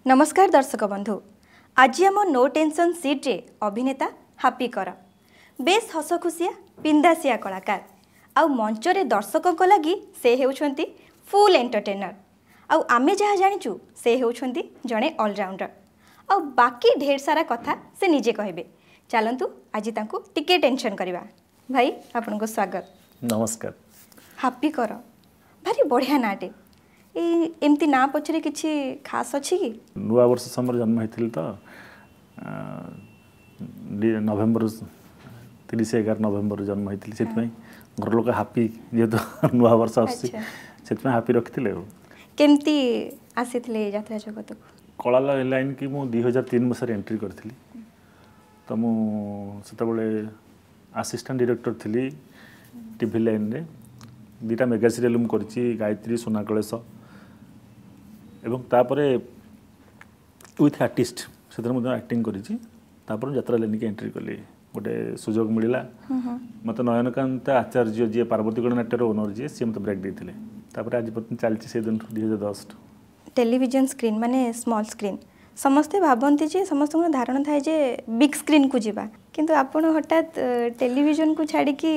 नमस्कार दर्शक बंधु आज आम नो टेंशन सीट रे अभिनेता हापी कर बेस हसखुशिया पिंदासिया कलाकार आउ मंच रे दर्शकों लगी से हेउछंती फुल एंटरटेनर आउ आमे जहाँ जानिचु से हेउछंती जणे ऑलराउंडर आउ बाकी ढेर सारा कथा से निजे कहबे। चलंतु आज तांको टिके टेंशन करवा। भाई आपन को स्वागत। नमस्कार। हापी कर भारी बढ़िया नाटे एमती ना पछरे किछि खास अछि कि नुआ वर्ष समय जन्म होइथिल तो नवेम्बर 30-11 नवेम्बर जन्म होइथिल सेतमै घर लोक हापी जेतो नुआ वर्ष आसी सेतमै हापी रखिथिले। केमती आसीथिले यात्रा जगत को कला लाइन की मु 2003 मसरे एंट्री करथिली तो मु सेतबेले असिस्टेंट डायरेक्टर थिली टीवी लाइन रे दीटा मेगा सीरियल मु करछि गायत्री सोना कलेश एवं तापरे विथ आर्टिस्ट से एक्टिंग करी यात्रा लाइन की एंट्री कली गोटे सुजोग मिलला मत नयनकांत आचार्य जी पार्वतीगढ़ नाट्यर ओनर जी सी मत ब्रेक देते आज पर्यटन चलती से दिन 2010 टेलीविजन स्क्रीन माने स्मॉल स्क्रीन समस्ते भावती जे समस्त धारणा थाए जे बिग स्क्रीन को जीवा किंतु आपण हठात टेलीविजन को छाड़ी की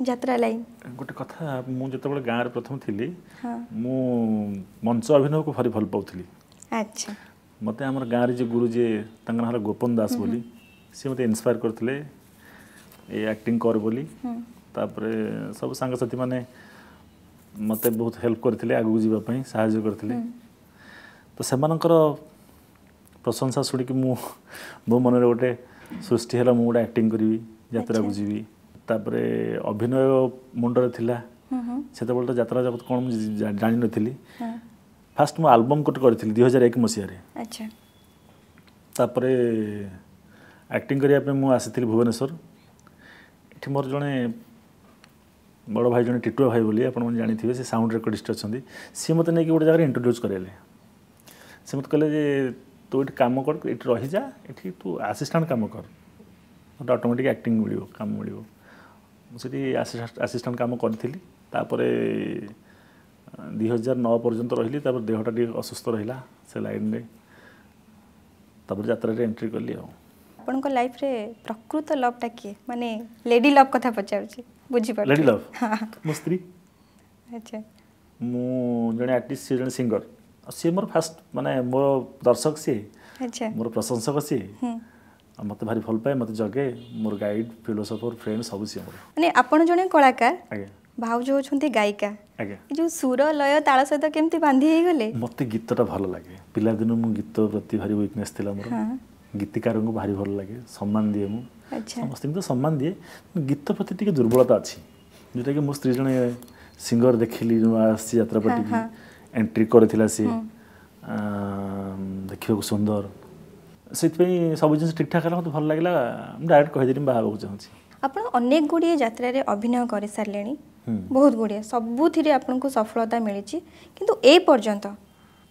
यात्रा लाइन गोटे कथा मुझे गाँव में प्रथम थी मु मंच अभिनय को भारी भल पाऊली। अच्छा मत आम गाँव जो गुरु जे ना गोपन दास बोली सी मत इन्स्पायर करते एक्टिंग कर बोली तापरे सब सांगसाथी माने मत बहुत हेल्प करते आगू जावाई साहाय्य करते तो सेमानकर प्रशंसा शुणिकी मो मन गोटे सृष्टि है मुझे गोटे एक्टिंग करी यात्रा को जीवी तापरे अभिनय मुंडरे थिला से तो यात्रा जगत कौन जानी नथिली फास्ट मु एल्बम कोट करथिली 2001 मसिया रे। अच्छा तापरे एक्टिंग करिया पे मु आसीथिली भुवनेश्वर एठी मोर जने बड़ भाई जने टिटुआ भाई बोली आपण मन जानी थिबे से साउंड रिकॉर्डिस्ट अछंदी सी मते नै कि गोटे जगह इंट्रोड्यूस करेले से मत कहले जे तू एठी काम कर एठी रहि जा एठी तू असिस्टेंट काम कर ऑटोमेटिक एक्टिंग मिलियो काम मिलियो मुझे असिस्टेंट काम करी तापर 2009 पर्यंत रही देहटा टी असुस्थ रहा से लाइन रे तापर यात्रा रे एंट्री कली। आपन को लाइफ रे प्रकृत लव टा किए माने लेडी लव कथा पचाउची बुझी पड़ लेडी लव मो स्त्री। अच्छा मु जने आर्टिस्ट से जने सिंगर सी मोर फास्ट माने मोर दर्शक सी। अच्छा मोर प्रशंसक सी मत भारी भल पाए मत जगे मोर गाइड फिलोसोफर फ्रेंड सब सी मोर माने आपण जने कलाकार आगे भाउज होछंती गायिका आगे जो सुर लय ताल सहित केमती बांधी हे गले मते गीतटा भल लागे पिला दिन मु गीत प्रति भारी वीकनेस थिला मोर गीतिकार को भारी भल लागे सम्मान दिए मु समस्त तो सम्मान दिए गीत प्रति टिके दुर्बलता अछि जोटा कि मो स्त्री जने सिंगर देखिली आसी यात्रा प्रति एंट्री करथिला सी देखियो को सुंदर से सब जिन ठीक ठाक है भल लगे डायरेक्ट कहीदेली बाहर चाहूँगी। आप अनेक गुड़िए यात्रा अभिनय कर सारे बहुत गुड़िए सबुथिरे आपको सफलता मिली किंतु ए पर्यंत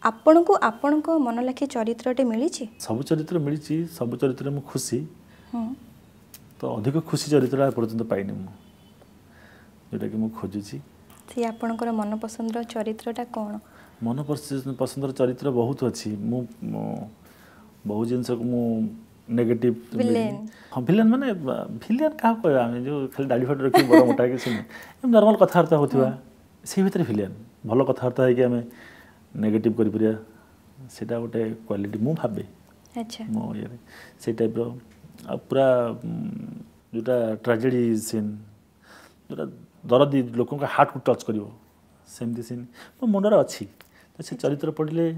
आपण को आपण को मन लाखी चरित्रटे मिली सब चरित्र मिली सब चरित्र मु खुशी तो अधिक खुशी चरित्र पर्यंत पाइनि मु जोटा कि मु खोजुची से आपणकर मन पसंद चरित्रटा कौन मन पसंद चरित्र बहुत अच्छी मु बहुत जिनस को मु नेगेटिव हाँ विलेन माने विलेन क्या कहवा आम जो खाली दाढ़ी फाड़ी रखी बड़ मोटा कि सुन नॉर्मल कथबार्ता होता से भीतर विलेन भल कथबार्ता है कि आम नेगेटिव कर सेटा गोटे क्वालिटी मु भावे। अच्छा मो ये से टाइप रो पूरा जोटा ट्रेजेडी सीन जोटा दरदी लोक हार्ट को टच करिवो सेमती सीन मो मनरे अच्छी तो से चरित्र पढ़ले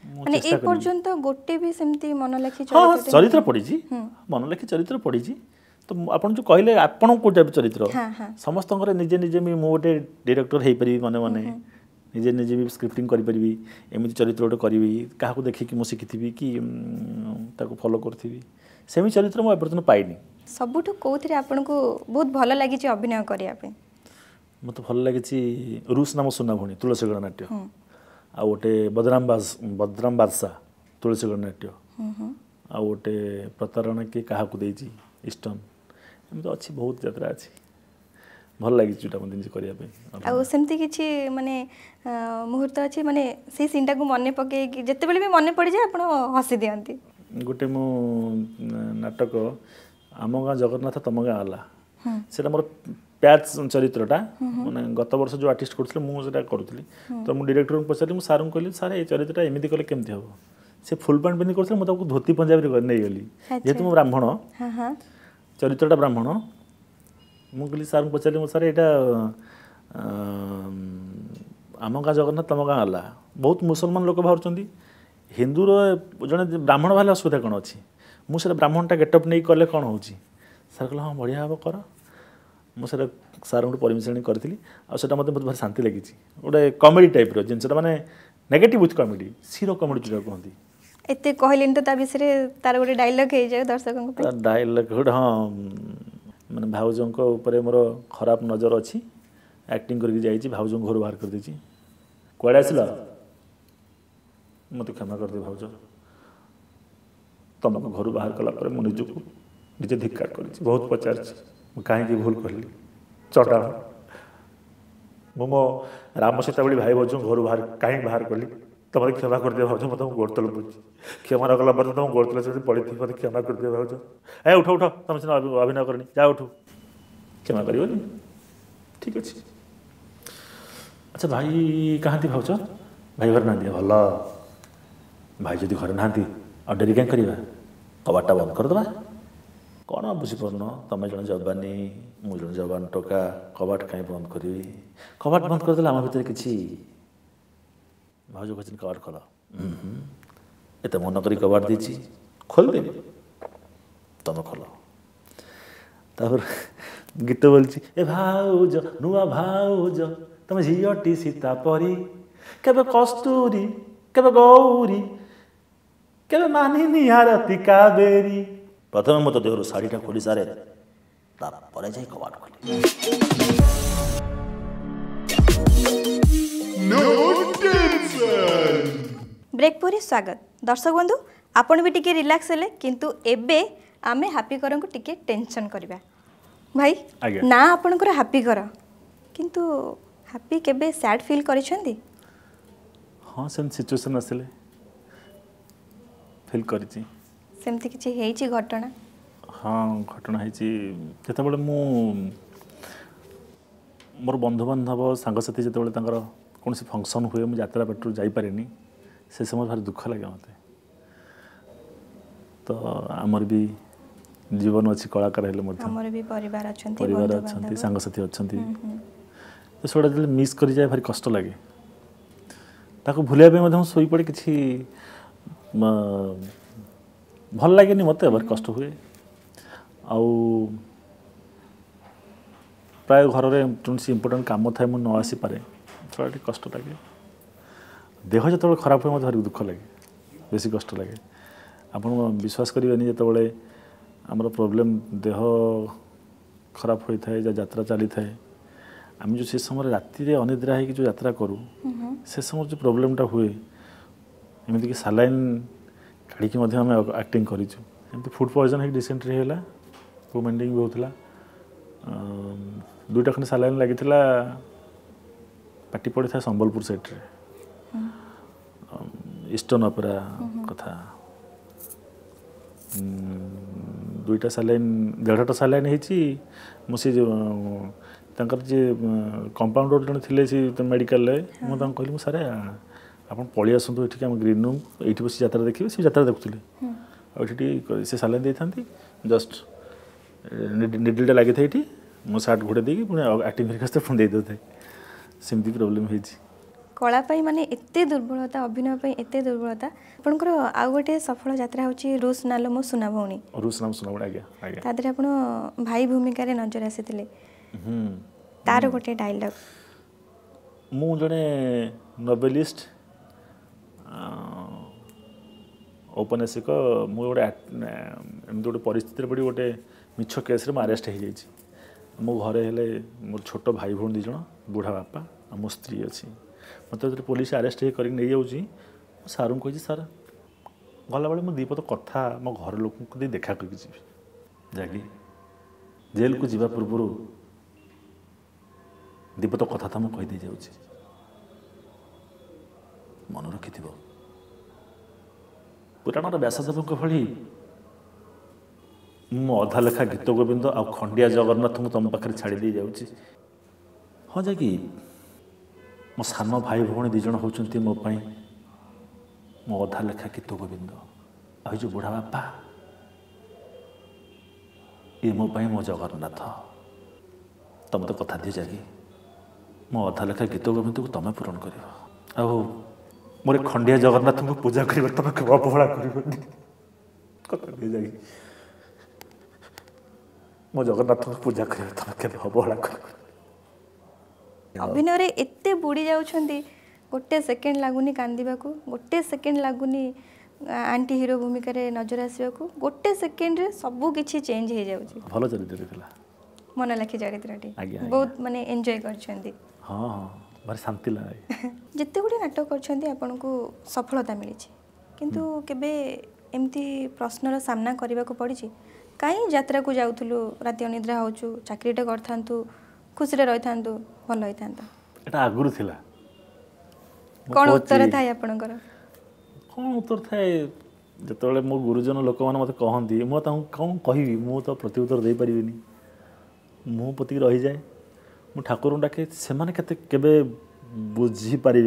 माने ए पर्यंत गोटे भी सेमती मन लाखी चरित्र पढ़ी मन लाखी चरित्र पढ़ी तो आपन जो कहले आपन को टाइप चरित्र समस्त निजे निजे भी मो गोटे डायरेक्टर हो पारि मन मन निजे निजे भी स्क्रिप्टिंग करि परिबी एमि चरित्र गोटे करी क्या देखी कि मु शिखी कि ताको फॉलो करथि सेमि चरित्र मो एपर्यंत पाइनी। सबुठ कोथरे आपन को बहुत भल लागि छि अभिनय करिया पे मते भल लागि छि रूस नाम सुना भणी तुलसीगढ़ नाट्य आ गोटे बदराम बादशाह तुलसीगढ़ नाट्य आ गोटे प्रतारणा किए क्या ईस्टर्न एमती अच्छी बहुत यात्रा अच्छी ଭଲ ଲାଗିଛି ଯୋଉଟା ମୋତେ ନିଜେ କରିବା ପାଇଁ। ଆଉ ସେମିତି କିଛି ମାନେ ମୁହୂର୍ତ୍ତ ଅଛି ମାନେ ସେଇ ସିନ୍ଟାକୁ ମନେ ପକେଇକି ଯେତେବେଳେ ବି ମନେ ପଡ଼ିଯାଏ ଆପଣ ହସି ଦିଅନ୍ତି? ଗୋଟେ ମୁଁ ନାଟକ ଆମ ଗାଁ ଜଗନ୍ନାଥ ତମ ଗାଁ ହେଲା, ସେଇଟା ମୋର ପ୍ୟାଚ୍ ଚରିତ୍ରଟା, ମାନେ ଗତ ବର୍ଷ ଯେଉଁ ଆର୍ଟିଷ୍ଟ କରୁଥିଲେ ମୁଁ ସେଇଟା କରୁଥିଲି। ତ ମୁଁ ଡିରେକ୍ଟରଙ୍କୁ ପଚାରିଲି, ମୁଁ ସାର୍ଙ୍କୁ କହିଲି ସାର୍ ଏଇ ଚରିତ୍ରଟା ଏମିତି କଲେ କେମିତି ହେବ? ସେ ଫୁଲ୍ ପ୍ୟାଣ୍ଟ ପିନ୍ଧି କରୁଥିଲେ, ମୁଁ ତାକୁ ଧୋତି ପଞ୍ଜାବୀରେ ନେଇଗଲି। ଯେହେତୁ ମୁଁ ବ୍ରାହ୍ମଣ, ଚରିତ୍ରଟା ବ୍ରାହ୍ମଣ, ମୁଁ କହିଲି ସାର୍ଙ୍କୁ ପଚାରିଲି ମୁଁ ସାର୍ ଏଇଟା ଆମ ଗାଁ ଜଗନ୍ନାଥ ତମ ଗାଁ ହେଲା, ବହୁତ ମୁସଲମାନ ଲୋକ ବାହାରୁଛନ୍ତି, ହିନ୍ଦୁର ଜଣେ ବ୍ରାହ୍ମଣ ବାହାରିଲେ ଅସୁବିଧା କ'ଣ ଅଛି? ମୁଁ ସେଇଟା ବ୍ରାହ୍ମଣଟା ଗେଟଅପ୍ ନେଇ କଲେ କ'ଣ ହେଉଛି? ସାର୍ କହିଲେ ହଁ ବଢ଼ିଆ ହେବ କର। ମୁଁ ସେଇଟା ସାର୍ଙ୍କଠୁ ପରମିସନ୍ କରିଥିଲି, ଆଉ ସେଇଟା ମୋତେ ବହୁତ ଭାରି ଶାନ୍ତି ଲାଗିଛି। ଗୋଟେ କମେଡ଼ି ଟାଇପ୍ର ଜିନିଷଟା, ମାନେ negative with comedy, sero comedy ଯେଉଁଟା କୁହନ୍ତି। ଏତେ କହିଲେନି ତ ତା ବିଷୟରେ ତାର ଗୋଟେ ଡାଇଲଗ୍ ହେଇଯାଏ ଦର୍ଶକଙ୍କ ପାଇଁ। ଡାଇଲଗ୍ ଗୋଟେ ହଁ, ମାନେ ଭାଉଜଙ୍କ ଉପରେ ମୋର ଖରାପ ନଜର ଅଛି, ଆକ୍ଟିଂ କରିକି ଯାଇଛି, ଭାଉଜଙ୍କୁ ଘରୁ ବାହାର କରିଦେଇଛି। କୁଆଡ଼େ ଆସିଲ? ମୋତେ କ୍ଷମା କରିଦିଅ ଭାଉଜ, ତମକୁ ଘରୁ ବାହାର କଲା ପରେ ମୁଁ ନିଜକୁ ନିଜେ ଧିକ୍କାର କରିଛି, ବହୁତ ପଚାରିଛି ମୁଁ କାହିଁକି ଭୁଲ କଲି। ଚଟାଣ ମୁଁ ମୋ ରାମ ସୀତା ଭଳି ଭାଇ ଭାଉଜଙ୍କୁ ଘରୁ କାହିଁକି ବାହାର କଲି? ତମେ କ୍ଷମା କରିଦିଅ ଭାଉଜ, ମୁଁ ତମକୁ ଗୋଡ଼ ତଳେ ପଡ଼ୁଛି। କ୍ଷମା ନ କଲା ପରେ ତମ ଗୋଡ଼ ତଳେ ଯଦି ପଡ଼ିଥିବି, ମୋତେ କ୍ଷମା କରିଦିଅ ଭାଉଜ। ଉଠ ଉଠ, ତମେ ସିନା ଅଭିନୟ କରନି, ଯା ଉଠୁ। କ୍ଷମା କରିବନି? ଠିକ୍ ଅଛି। ଆଚ୍ଛା ଭାଇ କାହାନ୍ତି ଭାଉଜ? ଭାଇ ଘରେ ନାହାନ୍ତି? ଭଲ। ଭାଇ ଯଦି ଘରେ ନାହାନ୍ତି ଆଉ ଡେରି କାହିଁ କରିବା, କବାଟଟା ବନ୍ଦ କରିଦେବା। କ'ଣ ବୁଝିପାରୁନ, ତମେ ଜଣେ ଯବାନୀ, ମୁଁ ଜଣେ ଯବାନ ଟୋକା, କବାଟ କାହିଁ ବନ୍ଦ କରିବି? କବାଟ ବନ୍ଦ କରିଦେଲେ ଆମ ଭିତରେ କିଛି। ଭାଉଜ କହିଛନ୍ତି କବାଟ ଖୋଲ। ଏତେ ମନ କରି କବାଟ ଦେଇଛି, ଖୋଲିଦେବି, ତମେ ଖୋଲ। ତାପରେ ଗୀତ ବୋଲଛି, ଏ ଭାଉଜ ନୂଆ ଭାଉଜ, ତମେ ଝିଅଟି ସୀତା ପରି, କେବେ କସ୍ତୁରୀ, କେବେ ଗୌରୀ, କେବେ ମାନିନି ଆରତି କାବେରୀ। ପ୍ରଥମେ ମୁଁ ତ ଦେହରୁ ଶାଢ଼ୀଟା ଖୋଲି ସାରେ, ତାପରେ ଯାଇ କବାଟ ଖୋଲି। ବ୍ରେକ୍ ପରେ ସ୍ୱାଗତ। ଦର୍ଶକ ବନ୍ଧୁ, ଆପଣ ବି ଟିକେ ରିଲାକ୍ସ ହେଲେ, କିନ୍ତୁ ଏବେ ଆମେ ହାପି କରଙ୍କୁ ଟିକେ ଟେନସନ୍ କରିବା। ଭାଇ ନା ଆପଣଙ୍କର ହାପି କର, କିନ୍ତୁ ହାପି କେବେ ସ୍ୟାଡ୍ ଫିଲ୍ କରିଛନ୍ତି? ହଁ ସେମିତି ସିଚୁଏସନ୍ ଆସିଲେ ଫିଲ୍ କରିଛି। ସେମିତି କିଛି ହେଇଛି ଘଟଣା? ହଁ ଘଟଣା ହେଇଛି। ଯେତେବେଳେ ମୁଁ ମୋର ବନ୍ଧୁବାନ୍ଧବ ସାଙ୍ଗସାଥି ଯେତେବେଳେ ତାଙ୍କର କୌଣସି ଫଙ୍କସନ୍ ହୁଏ, ମୁଁ ଯାତ୍ରା ପାଟିରୁ ଯାଇପାରେନି, ସେ ସମୟ ଭାରି ଦୁଃଖ ଲାଗେ ମୋତେ। ତ ଆମର ବି ଜୀବନ ଅଛି, କଳାକାର ହେଲେ ମଧ୍ୟ ଆମର ବି ପରିବାର ଅଛନ୍ତି, ସାଙ୍ଗସାଥି ଅଛନ୍ତି। ତ ସେଗୁଡ଼ା ଯେତେବେଳେ ମିସ୍ କରିଯାଏ ଭାରି କଷ୍ଟ ଲାଗେ। ତାକୁ ଭୁଲିବା ପାଇଁ ମଧ୍ୟ ମୁଁ ଶୋଇପଡ଼େ, କିଛି ଭଲ ଲାଗେନି ମୋତେ, ଭାରି କଷ୍ଟ ହୁଏ। ଆଉ ପ୍ରାୟ ଘରରେ କୌଣସି ଇମ୍ପୋର୍ଟାଣ୍ଟ କାମ ଥାଏ, ମୁଁ ନ ଆସିପାରେ, ସେଟା ଟିକେ କଷ୍ଟ ଲାଗେ। ଦେହ ଯେତେବେଳେ ଖରାପ ହୁଏ ମୋତେ ଭାରି ଦୁଃଖ ଲାଗେ, ବେଶୀ କଷ୍ଟ ଲାଗେ। ଆପଣ ବିଶ୍ୱାସ କରିବେନି, ଯେତେବେଳେ ଆମର ପ୍ରୋବ୍ଲେମ୍, ଦେହ ଖରାପ ହୋଇଥାଏ, ଯାତ୍ରା ଚାଲିଥାଏ, ଆମେ ଯେଉଁ ସେ ସମୟରେ ରାତିରେ ଅନିଦ୍ରା ହେଇକି ଯେଉଁ ଯାତ୍ରା କରୁ, ସେ ସମୟରେ ଯେଉଁ ପ୍ରୋବ୍ଲେମ୍ଟା ହୁଏ, ଏମିତିକି ସାଲାଇନ୍ କାଢ଼ିକି ମଧ୍ୟ ଆମେ ଆକ୍ଟିଂ କରିଛୁ। ଏମିତି ଫୁଡ଼୍ ପଏଜନ୍ ହେଇକି ରିସେଣ୍ଟଲି ହେଲା, ଭୋମିଟିଂ ବି ହେଉଥିଲା, 2ଟା ଖଣ୍ଡେ ସାଲାଇନ୍ ଲାଗିଥିଲା। ପାଟି ପଡ଼ିଥାଏ ସମ୍ବଲପୁର ସାଇଡ଼୍ରେ, ଇଷ୍ଟର୍ଣ୍ଣ ଅପେରା କଥା। 2ଟା ସାଲାଇନ୍, 1.5ଟା ସାଲାଇନ୍ ହେଇଛି। ମୁଁ ସେ ଯେଉଁ ତାଙ୍କର ଯିଏ କମ୍ପାଉଣ୍ଡର ଜଣେ ଥିଲେ ସେ ମେଡ଼ିକାଲରେ, ମୁଁ ତାଙ୍କୁ କହିଲି, ମୁଁ ସାର୍ ଆପଣ ପଳେଇ ଆସନ୍ତୁ ଏଠିକି, ଆମ ଗ୍ରୀନ୍ ରୁମ୍, ଏଇଠି ବସି ଯାତ୍ରା ଦେଖିବେ। ସେ ଯାତ୍ରା ଦେଖୁଥିଲେ, ଆଉ ଏଠି ଟିକେ ସେ ସାଲାଇନ୍ ଦେଇଥାନ୍ତି, ଜଷ୍ଟ ନିଡିଲ୍ଟା ଲାଗିଥାଏ ଏଠି, ମୋ ସାର୍ଟ ଘୋଡ଼େଇ ଦେଇକି ପୁଣି ଆକ୍ଟିଂ କରିକି ଆସିତେ ପୁଣି ଦେଇଦେଉଥାଏ। ସେମିତି ପ୍ରୋବ୍ଲେମ୍ ହେଇଛି। କଳା ପାଇଁ ମାନେ ଏତେ ଦୁର୍ବଳତା, ଅଭିନୟ ପାଇଁ ଏତେ ଦୁର୍ବଳତା। ଆପଣଙ୍କର ଆଉ ଗୋଟେ ସଫଳ ଯାତ୍ରା ହେଉଛି ରୁଷ୍ ନାଲୋ ମୋ ସୁନା ଭଉଣୀ। ରୁଷ୍ ନାଲୋ ସୁନା ଭଉଣୀ, ଆଜ୍ଞା ଆଜ୍ଞା। ତା ଦେହରେ ଆପଣ ଭାଇ ଭୂମିକାରେ ନଜର ଆସିଥିଲେ। ତାର ଗୋଟେ ଡାଇଲଗ୍। ମୁଁ ଜଣେ ନୋବେଲିଷ୍ଟ, ଔପନ୍ୟାସିକ। ମୁଁ ଗୋଟେ ଏମିତି ଗୋଟେ ପରିସ୍ଥିତିରେ ପଡ଼ି ଗୋଟେ ମିଛ କେସ୍ରେ ମୁଁ ଆରେଷ୍ଟ ହେଇଯାଇଛି। ମୋ ଘରେ ହେଲେ ମୋର ଛୋଟ ଭାଇ ଭଉଣୀ 2 ଜଣ, ବୁଢ଼ା ବାପା, ଆଉ ମୋ ସ୍ତ୍ରୀ ଅଛି। ମୋତେ ଯେତେବେଳେ ପୋଲିସ ଆରେଷ୍ଟ ହେଇ କରିକି ନେଇଯାଉଛି, ମୁଁ ସାର୍ଙ୍କୁ କହିଛି, ସାର୍ ଗଲାବେଳେ ମୁଁ 2 ପଦ କଥା ମୋ ଘର ଲୋକଙ୍କୁ ଦେଇ ଦେଖା କରିକି ଯିବି। ଯାଇକି ଜେଲ୍କୁ ଯିବା ପୂର୍ବରୁ दीपत कथा तो मुझे कहीदे जाऊँ मन रखि पुराणर व्यासदेव भली मु अधा लेखा गीत गोविंद आ खंडिया जगन्नाथ को तुम पाखे छाड़ी जाऊँगी हाँ जाकि मो सान भाई भौणी दिज होती मोपाई मो अधा लेखा गीत गोविंद आ जो बुढ़ा बापा ये मोपाई मो जगन्नाथ तुम तो कथा दी जाकि मो अधा लेखा गीत गोविंद को तुम पूरण कर मोर खंडिया जगन्नाथ को पूजा कर तुम अवहेला कर कथा दी जाकि मो जगन्नाथ को पूजा कर तुम के अवहेला कर अभिनय रे एते बुड़ी जाउछंती गोटे सेकेंड लागुनी कांदिबा को गोटे सेकेंड लागुनी आंटी हीरो भूमिका रे नजर आसीबा को गोटे सेकेंड रे सब किछि चेंज हो जाउछि भलो चरित्र थिला मन लाखी चरित्रटी आज्ञा बहुत माने एन्जॉय करछंती हाँ हाँ भारी शांति लागे जिते गुडी नाटक करछंती आपन को सफलता मिली किंतु केबे एमती प्रश्नर सामना करबा को पड़ी काई यात्रा को जाउथलु राति अनिद्रा होछु चाकरीटा करथांतु खुशी रे रहिथांतु भल होइथांता एटा आगुरु थिला कोन उत्तर थाय आपनकर कौन उत्तर थाए जिते मो गुरुजन लोक मैंने मत कहती मुझे कौन कहि मु तो प्रत्युत्तर दे पारिनी मु पति रही जाए मु ठाकुर डाके से केबे बुझीपारे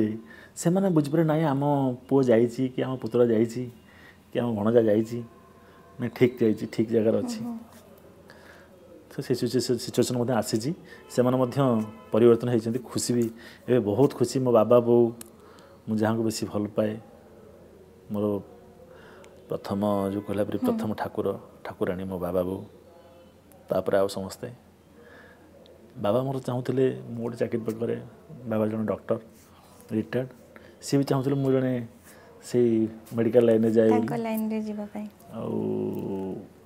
से बुझीपारे ना आम पुओ जा कि आम पुत्र जा कि आम भणजा जा ठीक जा ठीक जगार अच्छी तो से सिचुएसन आसी से परिवर्तन होती खुशी भी ए बहुत खुशी मो बाबा बो मुझे जहाँ को बेसी भल पाए मोर प्रथम जो कहला प्रथम ठाकुर ठाकुराणी मो बाबा बो तापर आ समस्ते बाबा मोर चाहूले मु गोटे चाकरी करे बाबा जन डॉक्टर रिटायर्ड सी भी चाहूले मु जने से मेडिकल लाइन जाए लाइन रे जीवा पाई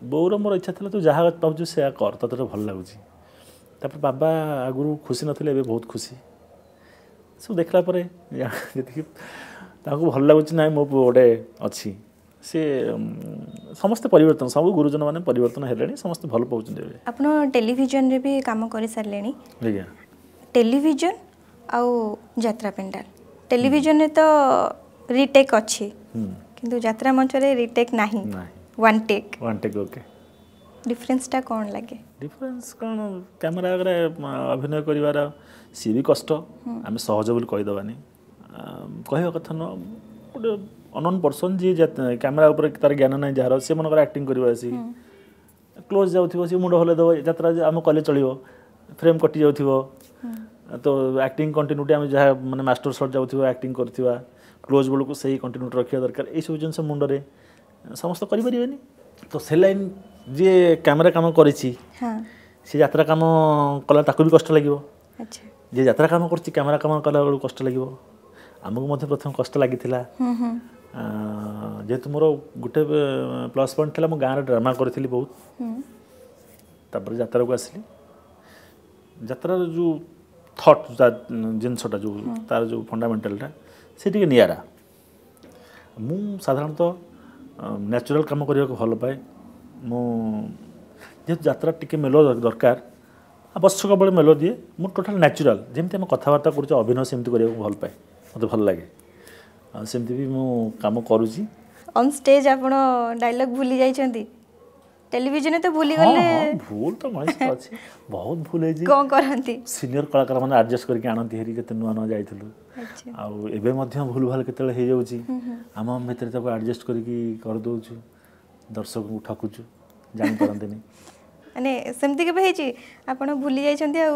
बोर मोर इच्छा था तू जहाँ पाचु से कर तो भल लगुच बाबा आगुरी खुशी नथिले एबे बहुत खुशी सब देखला परे जी भल लगुच ना मो गोटे अच्छी सी समस्त परिवर्तन सब गुरुजन माने परिवर्तन हेलेनी समस्त भल पाउछन एबे आपन टेलीविजन रे भी काम करि सारलेनी आज्ञा टेलीविजन आउ यात्रा पेंडाल टेलीविजन रे तो रीटेक अच्छी किंतु यात्रा मंच रे रीटेक नाही वन टेक ओके डिफरेंस टा कौन लगे डिफरेंस कौन कैमरा आगे अभिनय करिवार सी भी कष्ट आम सहज बोली कहीदेवानी कहवा कथा न गोटे अनोन पर्सन जी कैमरा ऊपर तार ज्ञान ना जार से मन एक्टिंग कर क्लोज जाऊ सी मुंड हल्ले देव यात्रा आम कले चलो फ्रेम कटि जाऊ तो एक्टिंग कंटिन्यूटी आम जहाँ मैंने मास्टर शॉट जाऊ एक्टिंग करवा क्लोज बेलू को सही कंटिन्यूटी रखा दरकार ये सब जिन मुंडे समस्त करें तो से लाइन जी कैमेरा काम कर यात्रा काम कला ताकू भी कष्ट लगे जी यात्रा काम कर कैमेरा काम कला बेलू कष्ट लगे आमको प्रथम कष्ट लगी जेहेतु मोर गोटे प्लस पॉइंट था गाँव ड्रामा करी बहुत तापर यात्रा को आसली यात्रार जो थट जिनसटा जो तार जो फंडामेंटालटा से निरा मु साधारणतः नेचुरल काम करने को भल पाए जेहेतु यात्रा टिके मेलो दरकार आवश्यक बड़े मेलो दिए मु टोटाल नेचुरल जमी आम कथबार्ता कर अभिनय सेमती करने को भल पाए मत भल लगे सेमती भी मु काम करुँची ऑन स्टेज आपण डायलॉग भूली जाइछंती टेलीविजन तो भूली गले भूल तो मनीष अच्छी बहुत भूल है कौन करंती सीनियर कलाकार माने एडजस्ट करके आनंती हेरी केते नुआ नुआ जाइथलु आ एबे मध्य भूल भाल केते हे जाउची आम भितर तक एडजस्ट करके कर दउछु दर्शक को ठकुछु जानि परंतनी माने सेमती के भेजी आपण भूली जाइछंती आ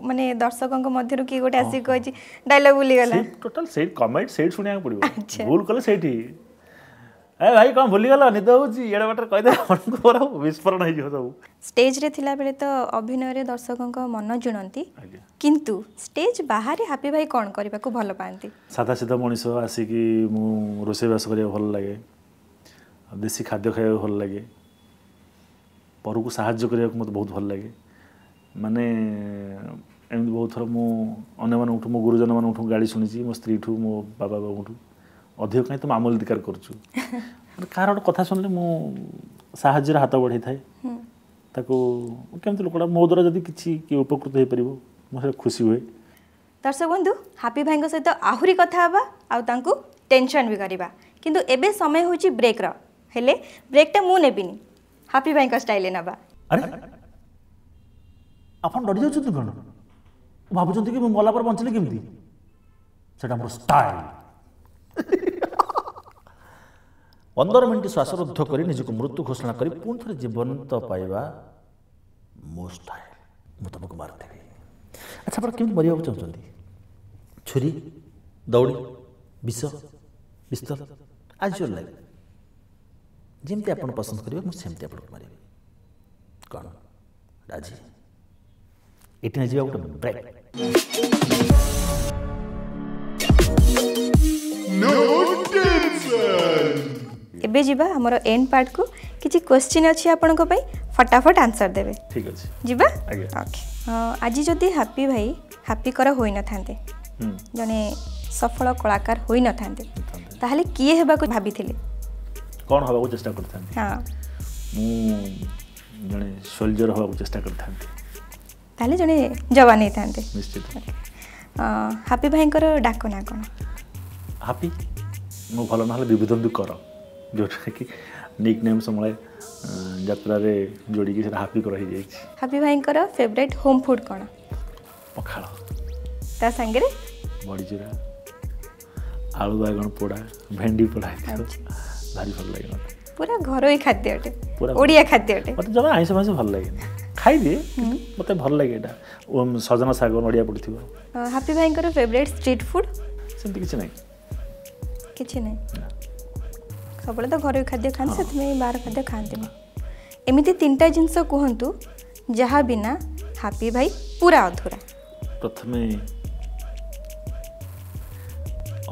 माने दर्शकक मध्यरु की गोटे आसी कहछि डायलॉग भूली गला टोटल सेट कमेंट सेट सुनिया पड़िबो भूल कले सेठी ए भाई कौन भूली गला निद होची एडे बाटर कहि दे आपन को विस्फोरण हो जो सब स्टेज रे थिला बेले तो अभिनय रे दर्शकक मन जुणंती किंतु स्टेज बाहर हैप्पी भाई कोन करबा को भल पांती सादा सीधा मनीष आसी कि मु रोसे बास करिया भल लागे देसी खाद्य खाइबा भल लागे पर को सहाय्य करिया को मत बहुत भल लागे माने एम बहुत थर मु अन्य मान उठू मो गुरुजन मान उठू गाड़ी सुनिची मो स्त्री ठू मो बाबा बाबा उठू अधिक कहीं तो मामूल अधिकार करुँ कार गोटे कथा शुणिले मु साहाଯ୍ୟ हाथ बढ़ाई थाए ताको केमती लोकटा मो द्वारा जदि किसी किए उपकृत हो पार मुझे खुशी हुए दर्शक बंधु हापी भाई सहित आहुरी कथा हवा आउ टेंशन भी करवा किंतु एबे समय होची ब्रेक रो हेले ब्रेकटा मु नेबिनी हापी भाई स्टाइल नबा। अरे आपन डरी जाउछु कोन भाबुचंती कि मला पर बंचले केमती सेटा हमर स्टाइल 15 मिनिट श्वासरुद्ध करी निजको मृत्यु घोषणा करी पुणी थे जीवंत पाइबा मो स्टाइल मु तुमको मारदेवी। अच्छा पर केमती मरिया चाहते छुरी दौड़ी विष पिस्तल आज योर लाइफ जमती आप पसंद करेंगे मुझे आपको मारे कौन राजी ये जी गोटे ब्रेक एबे जीवा हमर एंड पार्ट को किछि क्वेश्चन अछि आपन को पई फटाफट आंसर देबे। ठीक अछि जीवा ओके आज जदी हैप्पी भाई हैप्पी कर होई न थांते जने सफल कलाकार होई न थांते ताहले किए हेबा को भाबिथिले कौन हवा को चेष्टा करथांते? हां मु जने सोल्जर हवा को चेष्टा करथांते ताहले जने जवान हे थांते निश्चित। हैप्पी भाई कर डाको ना कोन हैप्पी मो भलो नहले विविधंदु कर जोटा कि निक नेम समले यात्रा रे जोड़ी कि हैप्पी कर ही जाई। हैप्पी भाई कर फेवरेट होम फूड कोन? पखाळ ता संगे रे बड़ी चूरा आलू बागण पोड़ा भेंडी पोड़ा भारी भल लगे मत पूरा घरोई खाद्य अटे ओडिया खाद्य अटे मत जमा आइस भास भल लगे खाई दे मत भल लगे एटा ओ सजना साग नडिया पड़थिबो। हैप्पी भाई कर फेवरेट स्ट्रीट फूड सेंति किछ नै सबले तो घरोई खाद्य खान से में बाहर खाद्य खाते एमिति तीनटा जिंस कहंतु जहा बिना हैप्पी भाई पूरा अधूरा। प्रथमे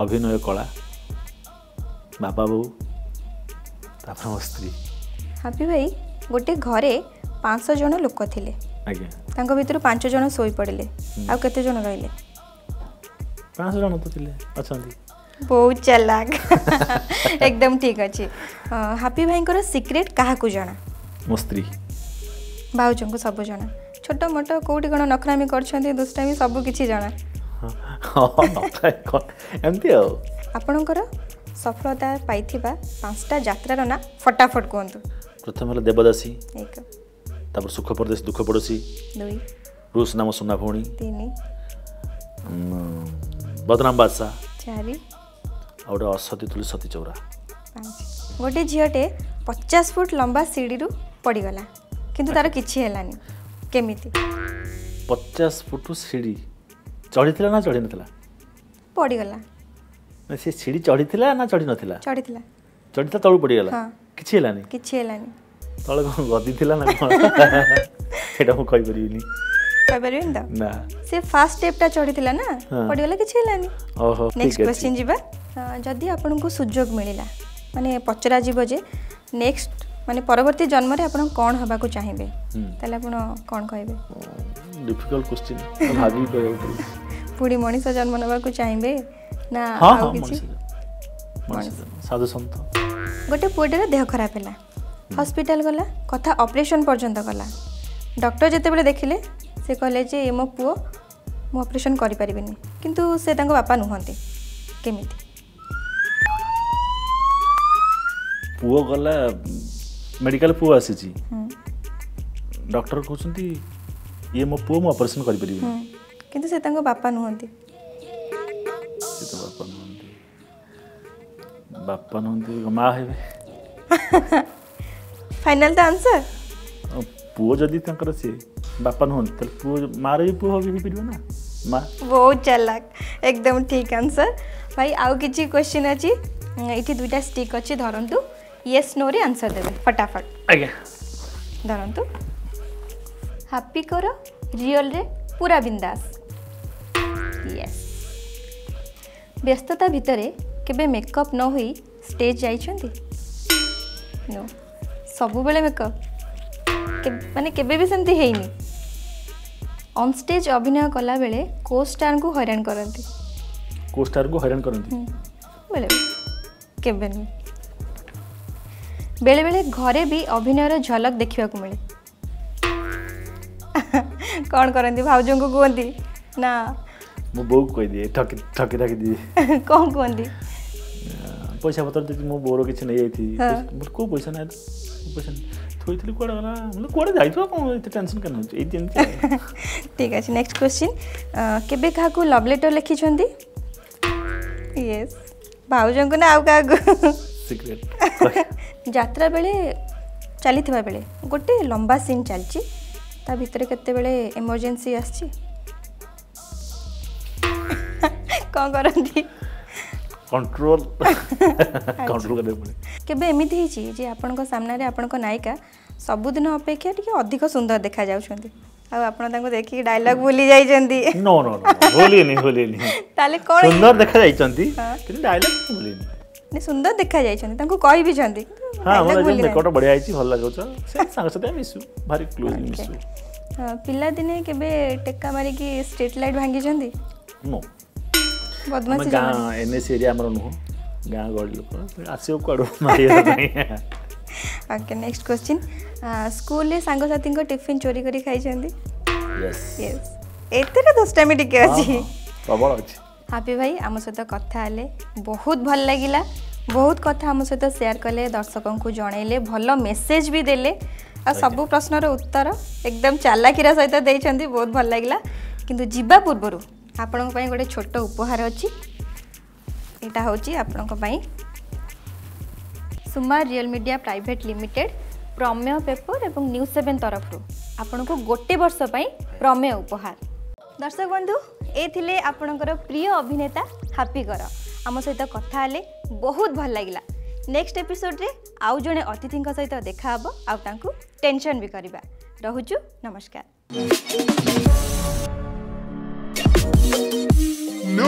अभिनय कला बापा बो तापर मो स्त्री। हैप्पी भाई गोटे घरे 500 जन लोक थिले आगे तांको भितर 5 जन सोई पड़िले आ केते जन रहिले? 500 जन तो थिले अछंती। बहुत चालाक एकदम ठीक अछि। हैप्पी भाई को सीक्रेट काहा को जाना? मो स्त्री भाउजन को सब जाना छोटो मोटो कोठी कोन नखरामी करछंती दुष्टामी सब किछि जाना। एमती हो आपणकर सफलता पाइथिबा 5टा यात्रार ना फटाफट कहंतु। प्रथम हला देवदासी एक तापर सुख परदेश दुख पड़ोसी 2 रूस नाम सुना भौणी 3 बदनाम बादशाह 4 और असती तुली सती चौरा 5 गोटे झियोटे 50 फुट लंबा सीढ़ी रु पड़ी गला किंतु तार किछि हेलानी केमिति? 50 फुट सीढ़ी चढ़ी थिला ना चढ़ी नथिला? पड़ी गला से सीढ़ी चढ़ी थिला ना चढ़ी नथिला? चढ़ी थिला तळु पड़ी गला हां किछि हेलानी? किछि हेलानी तळे कोन गदी थिला ना कोन सेटा मु कहि परिबिनी कहि परिबिन त ना से फर्स्ट स्टेपटा चढ़ी थिला ना पड़ी गला किछि हेलानी। ओहो नेक्स्ट क्वेश्चन जीवा जदि आपन को सुयोग मिलिला माने पचरा जीव जे नेक्स्ट माने परवर्ती जन्म रे आपन कोन हबा को चाहिबे तले आपन कोन कहबे? डिफिकल्ट क्वेश्चन भाभी कहबो पूरी मनीष जन्म नबा को चाहिबे ना आउ किछि? साधु संत गोटे पुएटर देह खराब हैला हॉस्पिटल गला कथा ऑपरेशन पर्यंत गला डॉक्टर जेते बेले देखिले से कहले जे मो पुओ मो ऑपरेशन करि परिबिनी किंतु से तांको बापा नुहंते केमिति? पुओ गला मेडिकल पुओ आसी डॉक्टर कहउछंती ये मो पुओ मो ऑपरेशन करि परिबिनी किंतु से तांको बापा नुहंते से तो बापा नुहंती माँ हेबे फाइनल द आंसर पुओ जदी तंकर से बापा नुहंती त पुओ मारे भी पुओ भी परिबो ना माँ। बहुत चालाक एकदम ठीक आंसर भाई। आउ किछि क्वेश्चन अछि इठी दुइटा स्टिक अछि धरंतु यस नो रे आंसर देबे फटाफट आज्ञा धरंतु। हैप्पी करो रियल रे पूरा बिंदास यस व्यस्तता भितरे केबे मेकअप न होई स्टेज जाइछंती? नो सबु बेले मेकअप माने केबे भी सेमती हेइनी। ऑन स्टेज अभिनय कला बेले को स्टार को हैरान करंती? को स्टार को हैरान करंती बेले केबे नहीं बेले बेले घरे भी अभिनयर झलक देखिबा को मिले कौन करंती भाउजों को कहती ना मो बो को कह दिए ठकी ठकी ठकी दिए कौन कहती पैसा पत्र देती मो बोर किसी नहीं जाती मोर को पैसा ना पैसा थोड़ी कुआडे गला मतलब कुआडे जाइतो कौन इते टेंशन करना ए दिन ठीक है नेक्स्ट क्वेश्चन केबे काहा को लव लेटर लिखी छंदी यस भाउजन को ना आउ काहा सीक्रेट यात्रा बेले चली बेले गोटे लंबा सीन चलची ता भितर केते बेले इमरजेंसी आछि कौन करती कंट्रोल कंट्रोल करने पड़े केबे एमिति हिची जे आपनको सामने रे आपनको नायिका सबुदिन अपेक्षा टिके अधिक सुंदर देखा जाउछंती आ आपण तांको देखि डायलॉग बोली जाई जंदी नो नो नो बोली नहीं ताले कोन सुंदर देखा जाई चंती कि डायलॉग बोली ने सुंदर देखा जाई छंती तांको कहि भी छंती हां मला जे मेकअप बढ़िया आइची भल लागो छ से संग साथे मिसु भारी क्लोजली मिसु पिला दिने केबे टेक्का मारी की स्ट्रीट लाइट भांगी जंदी नो बदमाशी गाँ एनएस एरिया हमर नुह गाँ गड़ी लोक आसियो कड़ो मारिया नहीं ओके नेक्स्ट क्वेश्चन स्कूल ले सांग साथी को टिफिन चोरी करी खाई छंदी यस यस एतेरे दोस्तामी टिके अछि प्रबल अछि हापी भाई आम सहित कथा हेले बहुत भल लागिला बहुत कथा आम सहित शेयर कले दर्शकों को जनइले भल मेसेज भी देले आ सब प्रश्नर उत्तर एकदम चालाकीर सहित देइछंदी बहुत भल लागिला किंतु जीवा पूर्वरु आपण गोटे छोट उपहार अच्छी यहाँ हूँ आपण सुमा रियल मीडिया प्राइवेट लिमिटेड प्रमेय पेपर और न्यूज7 तरफ आपण को गोटे वर्ष प्रमेय उपहार दर्शक बंधु ए थिले आपणकर प्रिय अभिनेता हापी कर आम सहित कथा हेले बहुत भल लगिला नेक्स्ट एपिसोड रे आउ जणे अतिथि सहित देखा हबो आउ तांकु टेंशन भी करबा रहुचु नमस्कार No